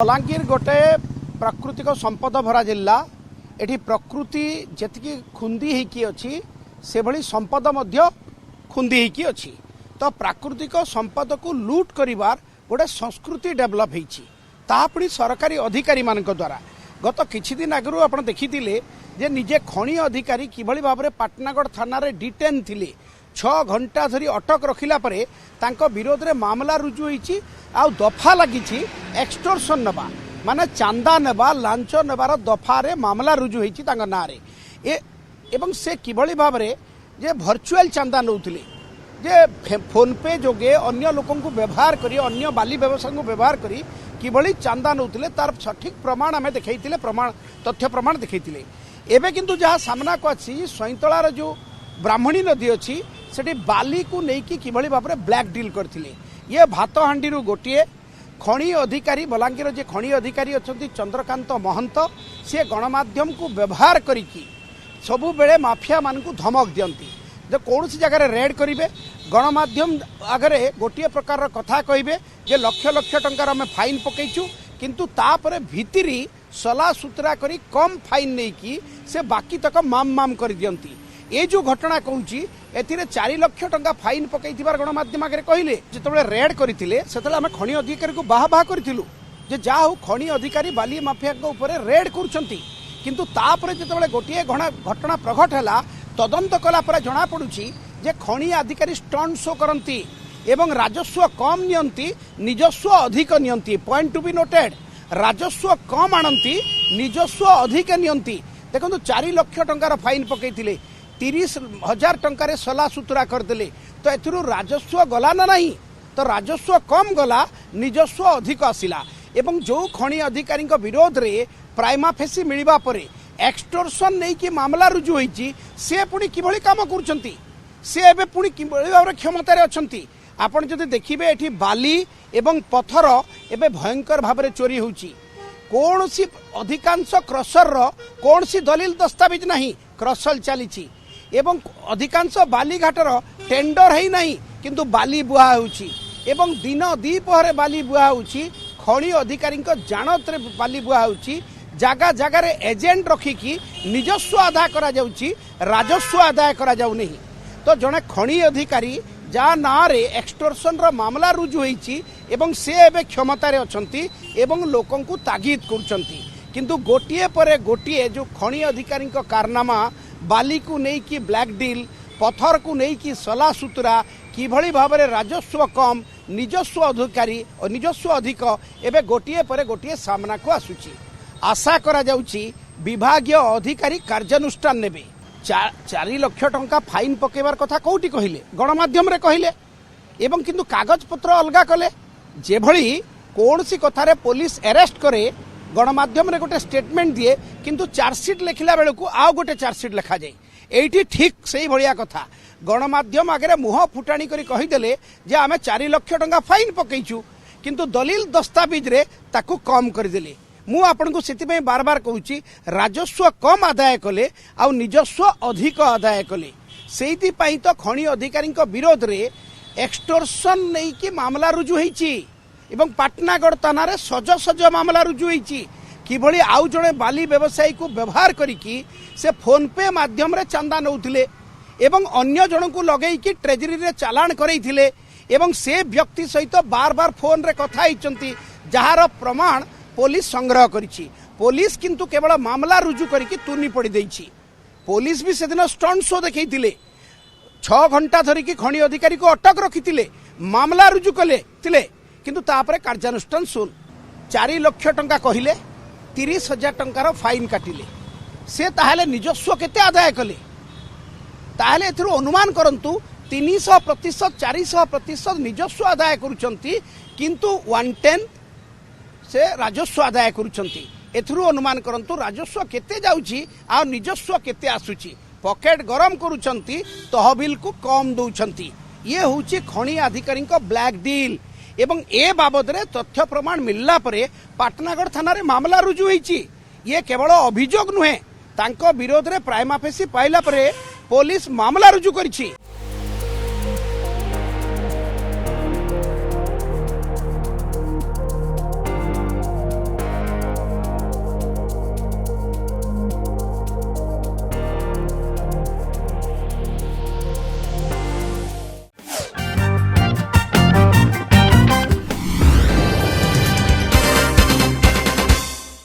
बलांगीर गोटे प्राकृतिक संपद भरा जिला एठी प्रकृति जेतिकी खुंदी होकी अच्छी से भली संपद मध्य खुंदी होकी अच्छी तो प्राकृतिक संपद को लूट करिवार गोटे संस्कृति डेभलप होईची ता पुणी सरकारी अधिकारी मानक द्वारा गत किछि दिन आगु आपण देखिथिले जे निजे खणी अधिकारी किभली भाबरे पाटनागढ़ थाना रे डिटेन थिले 6 घंटा धरी अटक रखिला परे तांको विरोध रे मामला रुजु होईची आ दफा लागिची एक्सटोर्शन नबा माने चांदा नबा लांच नबार दफा रे मामला रुजु होईची तांगा ना रे एवं से किभली भाबरे जे वर्चुअल चांदा नउथिले जे फोन पे जोगे अन्य लोकन को व्यवहार करी अन्य बाली व्यवसाय को व्यवहार करी किभली चांदा नउथिले तार सठिक प्रमाण हमें देखैतिले प्रमाण तथ्य प्रमाण देखैतिले एबे किंतु जहाँ सामना को अच्छी सैंतलार जो ब्राह्मणी नदी अच्छी सेठी बाली को लेकिन किभली भाबरे ब्लैक डील करथिले ये भात हांडी गोटे खणी अधिकारी बलांगीर जे खणी अधिकारी अच्छा चंद्रकांत महंत सी गणमाध्यम को व्यवहार करिकी सबु बेले माफिया मान को धमक दियंती जो कौन सी जगह रेड करेंगे गणमाध्यम आगे गोटे प्रकार कथा कहे जे लक्ष लक्ष टंकार आम फाइन पकईचु किंतु तापर भितरी सला सुतरा करी कम फाइन नहीं कि से बाकी तक माम माम कर दियंती ये जो घटना कहूँ ए 4 लाख टंका फाइन पकई गणमाध्यम आगे कहले जिते रेड करते आम खणी अधिकारी को बाहा बाहा करूँ जे जा हो खणी अधिकारी बाली माफिया रेड किंतु तापर जिते गोटे घटना प्रघट है तदंत कला पर जना पड़ुछि जे खणी अधिकारी स्टंट शो करती एवं राजस्व कम नियंती निजस्व अधिक नियंती पॉइंट टू बी नोटेड राजस्व कम आणंती निजस्व अधिक नियंती देखो 4 लाख टंकार फाइन पकईथिले 30,000 टंकार सला सुतरा करदेले तो एथुरु राजस्व गला ना नहीं तो राजस्व कम गला निजस्व अधिक आसिला एवं जो खणी अधिकारी विरोध रे प्राइमा फेसी मिलिबा परे एक्सटोर्शन नहीं कि मामला रुजु होईची से पुणी किभली काम करूछंती से एबे पुणी किभली भाबरे क्षमतारे अछंती आपण जदि देखिबे एठी बाली एवं पत्थर एबे भयंकर भाबरे चोरी होउची कौन सी अधिकांश क्रसर रो कौन सी दलील दस्तावेज नहीं क्रसल चलीची एवं अधिकांश बाली घाटर टेंडर है नहीं किंतु बाली बुहा होउची एवं दिन दीपहरे बाली बुहा होउची खणी अधिकारी जानत रे बाली बुहा होउची जगह जगार एजेंट रखिकी निजस्व आदाय करा जाउची राजस्व आदाय करा जाउ नहीं तो जने खणी अधिकारी जा ना रे एक्सटोर्शन रो मामला रुजु होईची एवं से एबे क्षमता रे अछंती एवं लोकन को तागिद करछंती किंतु गोटिए परे गोटिए जो खणी अधिकारी कारनामा बाली को नहीं कि ब्लैक डील पत्थर को नहीं कि सला सुतरा किभली भाबरे राजस्व कम निजस्व अधिकारी और निजस्व अधिक एबे गोटिए परे गोटिए सामना को आसुची आशा करा जाउची विभागीय अधिकारी कार्यानुष्ठान नेबे 4 लाख टंका फाइन पकेबार कथा कोठी कहिले गणमाध्यम रे कहिले एवं किंतु कागज पत्र अलगा कले जेभली कोनसी कथारे पुलिस अरेस्ट करे गणमाध्यम रे गोटे स्टेटमेंट दिए किंतु चार्जसीट लिखला बेलू आउ गोटे चार्जसीट लिखा जाए एठी ठीक सही भलिया कथा गणमाध्यम आगे मुह फुटाणी करी कहीदेले जे आमे 4 लाख टंका फाइन पकईचु किंतु दलील दस्तावेज रे ताकू कम करदेले मु आपन को सेति बार बार कहूची राजस्व कम आदाय कले आ निजस्व अधिक आदाय कले सेति पई तो खणी अधिकारी विरोध रे एक्सटोर्शन नहीं कि मामला रुजु होईची एवं पाटनागढ़ थाना रे सज सज मामला रुजु होईची किभली आउ जणे बाली व्यवसायी को व्यवहार करिकी से फोन पे माध्यम रे चंदा नउथिले एवं अन्य जण को लगेई कि ट्रेजरी रे चालान करैथिले एवं से व्यक्ति सहित बार बार फोन रे कथा हिचंती जहार प्रमाण पुलिस संग्रह करिछि पुलिस किंतु केवल मामला रुजु करिकी तुनी पड़ी देइछि पुलिस भी सेदिन स्टंट शो देखैथिले 6 घंटा धरिकी खणी अधिकारी को अटक रखिथिले मामला रुजु कले थिले किंतु तापरे कार्यानुष्ठान सुन 4 लाख टंका कहिले 30,000 टंकार फाइन काटिले से ताहले निजस्व केते आदाय कले ताहले एथरो अनुमान करंतु 300% 400% निजस्व आदाय करूछंती किंतु 1/10 से राजस्व आदाय करूछंती एथरो अनुमान करंतु राजस्व केते जाउची आ निजस्व केते आसुची पॉकेट गरम करूछंती तहबिल को कम दउछंती ये होची खणी अधिकारी ब्लैक डील एवं ए बाबद रे तथ्य प्रमाण मिलला परे पाटनागढ़ थाना रे मामला रुजु होईची ये केवल अभियोग नुहे तांको विरोध रे प्राइमा फेसी पाइला परे पुलिस मामला रुजु करिछि।